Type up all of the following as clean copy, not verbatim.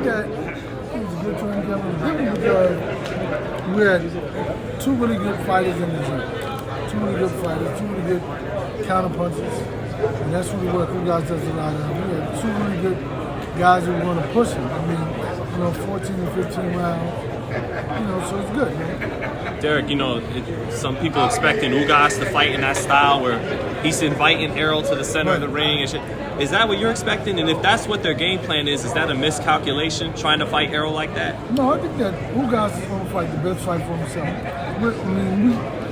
think that it was a good training camp. It was different because we had two really good fighters in the gym. Two really good fighters, two really good counter punches. And that's really what Ugas does a lot of. We had two really good guys who were going to push him. I mean, 14 and 15 rounds. So it's good, man. Derrick, some people expecting Ugas to fight in that style where he's inviting Errol to the center of the ring and shit. Is that what you're expecting? And if that's what their game plan is that a miscalculation, trying to fight Errol like that? No, I think that Ugas is going to fight the best fight for himself.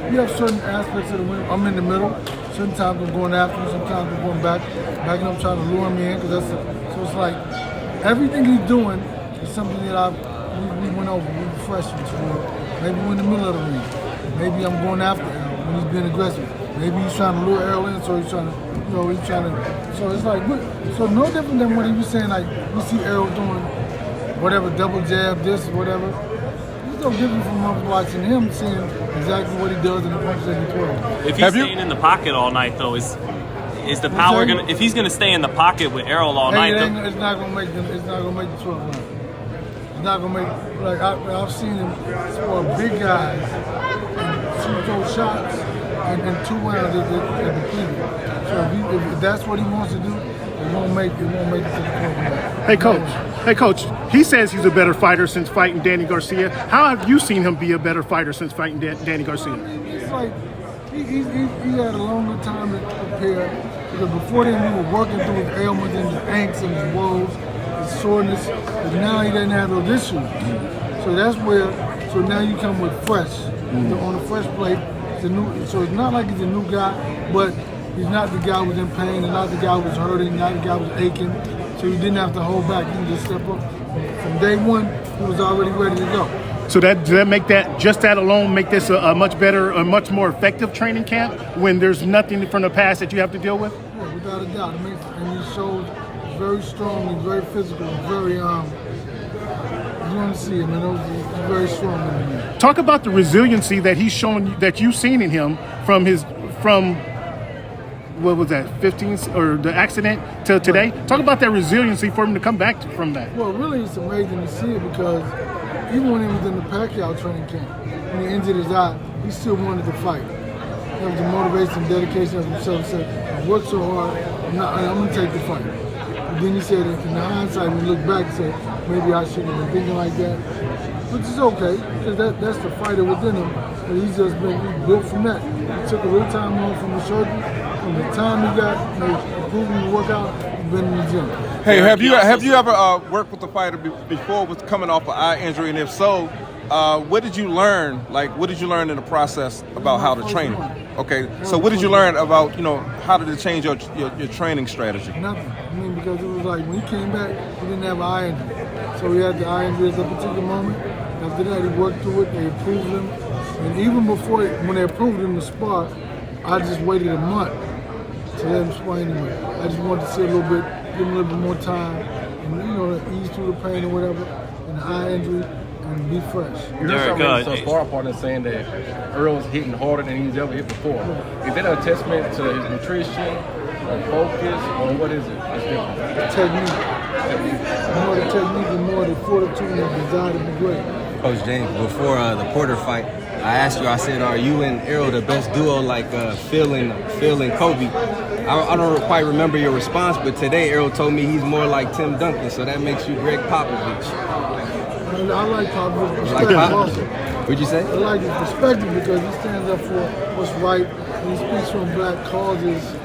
We have certain aspects of the ring. I'm in the middle. Certain times I'm going after him. Sometimes I'm going backing up, trying to lure him in. So it's like everything he's doing is something that we went over. We refreshed him. Maybe we're in the middle of the ring. Maybe I'm going after Errol when he's being aggressive. Maybe he's trying to lure Errol in, so he's trying to. So it's like, so no different than what he was saying, like, we see Errol doing whatever, double jab, this, whatever. It's no different from us watching him, seeing exactly what he does in the punches that he throws. If he's staying in the pocket all night, though, is the power gonna? If he's gonna stay in the pocket with Errol all night, it's not gonna make the 12 rounds. It's not gonna make I've seen him score big guys and shoot those shots and 2 rounds at depleted. So if that's what he wants to do, it won't make it to the 12 rounds. Hey coach, he says he's a better fighter since fighting Danny Garcia. How have you seen him be a better fighter since fighting Danny Garcia? It's like he had a longer time to prepare, because before then we were working through his ailments and his aches and his woes, his soreness, but now he doesn't have those issues. So that's where, now you come with fresh, on a fresh plate. So it's not like he's a new guy, but he's not the guy who was in pain, and not the guy who was hurting, not the guy who was aching. So he didn't have to hold back. He can just step up. From day one, he was already ready to go. So does that make that alone make this a much better, a much more effective training camp when there's nothing from the past that you have to deal with? Yeah, without a doubt. And he shows very strong, he's very physical, very you want to see him, he's very strong in him. Talk about the resiliency that he's shown, that you've seen in him from what was that, 15 or the accident to today? Talk about that resiliency for him to come back from that. Well, really, it's amazing to see it, because even when he was in the Pacquiao training camp, when he injured his eye, he still wanted to fight. That was the motivation, dedication of himself. He said, I worked so hard, I'm going to take the fight. And then he said, in the hindsight, when he looked back, he said, maybe I shouldn't have been thinking like that. Which is okay, because that's the fighter within him. But he's just been built from that. He took a little time off from the surgery. From the time he got improving the workout, he's been in the gym. Hey, have you ever worked with a fighter before was coming off an eye injury? And if so, what did you learn? Like, what did you learn in the process about how to train him? Okay, so what did you learn about, how did it change your training strategy? Nothing. Because it was like when he came back, he didn't have an eye injury. So he had the eye injury at that particular moment. After that, he worked through it. They approved him. And even before, when they approved him to spar, I just waited a month to let him spar anyway. I just wanted to see a little bit, give him a little bit more time, and ease through the pain or whatever, and the eye injury, and be fresh. You heard some spar partners saying that Earl's hitting harder than he's ever hit before. Is that a testament to his nutrition, or focus, or what is it? It's different. Technique. More the technique and more the fortitude and desire to be great. Coach James, before the Porter fight, I asked you, I said, are you and Errol the best duo, like Phil and Kobe? I don't quite remember your response, but today Errol told me he's more like Tim Duncan, so that makes you Greg Popovich. I like Popovich. Like Popovich? What'd you say? I like his perspective, because he stands up for what's right, and he speaks from black causes.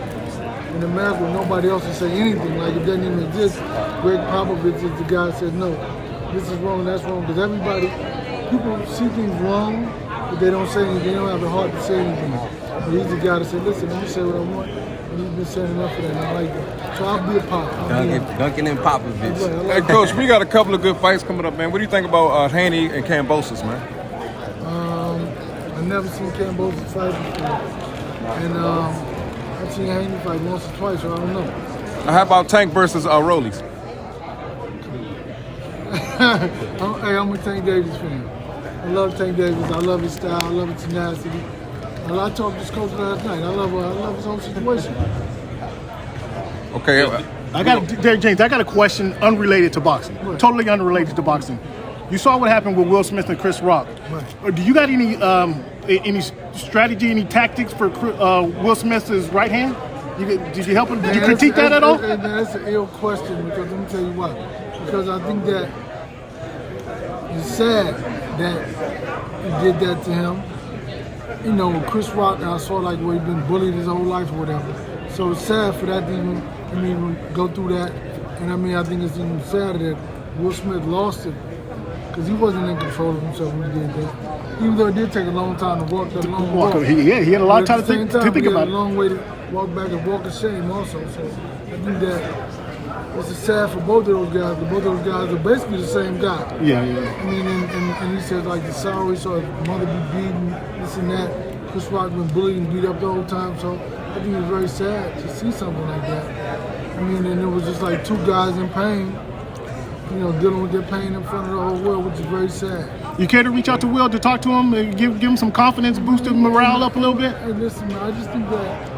In America, nobody else will say anything. Like, it doesn't even exist. Greg Popovich is the guy that said, no, this is wrong, that's wrong. Because people see things wrong, but they don't say anything. They don't have the heart to say anything. But he's the guy that said, listen, let me say what I want. And he's been saying enough of that, and I like that. So I'll be a Pop. Duncan and Popovich. Hey, Coach, we got a couple of good fights coming up, man. What do you think about Haney and Kambosos, man? I've never seen Kambosos fight before. And I've seen Haney fight once or twice, so I don't know. How about Tank versus Rollies? Hey, I'm a Tank Davis fan. I love Tank Davis. I love his style. I love his tenacity. I talked to this coach last night. I love his whole situation. Okay. Derrick James, I got a question unrelated to boxing. Right. Totally unrelated to boxing. You saw what happened with Will Smith and Chris Rock. Right. Do you got any strategy, any tactics for Will Smith's right hand? Did you help him? Did you critique that at all? That's an ill question because let me tell you why. Because I think that it's sad that he did that to him. You know, Chris Rock, I saw like where he's been bullied his whole life or whatever. So it's sad for that to even go through that. And I mean, I think it's even sad that Will Smith lost it because he wasn't in control of himself when he did that. Even though it did take a long time to walk that long walk. He had a lot of time to think about it. He had a long way to walk back and walk of shame also. So I think that it's sad for both of those guys. But both of those guys are basically the same guy. Yeah. I mean, and he said like the sorry, so his mother be beaten, this and that. Chris Rock been bullied and beat up the whole time. So I think it's very sad to see something like that. I mean, and it was just like two guys in pain, you know, dealing with their pain in front of the whole world, which is very sad. You care to reach out to Will to talk to him and give him some confidence, boost his morale up a little bit? Hey, listen, man, I just think that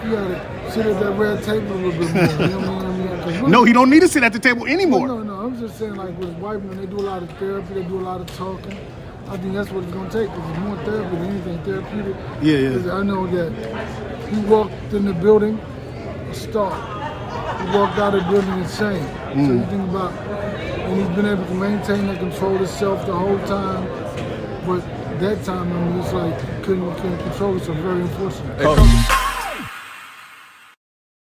you gotta sit at that red table a little bit more. You know what I mean? No, he don't need to sit at the table anymore. No, I'm just saying like with his wife, when they do a lot of therapy, they do a lot of talking. I think that's what it's gonna take because it's more therapy than anything therapeutic. Yeah. 'Cause I know that he walked in the building, a star. He walked out of the building insane. So you think about, and he's been able to maintain and control himself the whole time. But that time, I mean, it's like couldn't control it, so very unfortunate.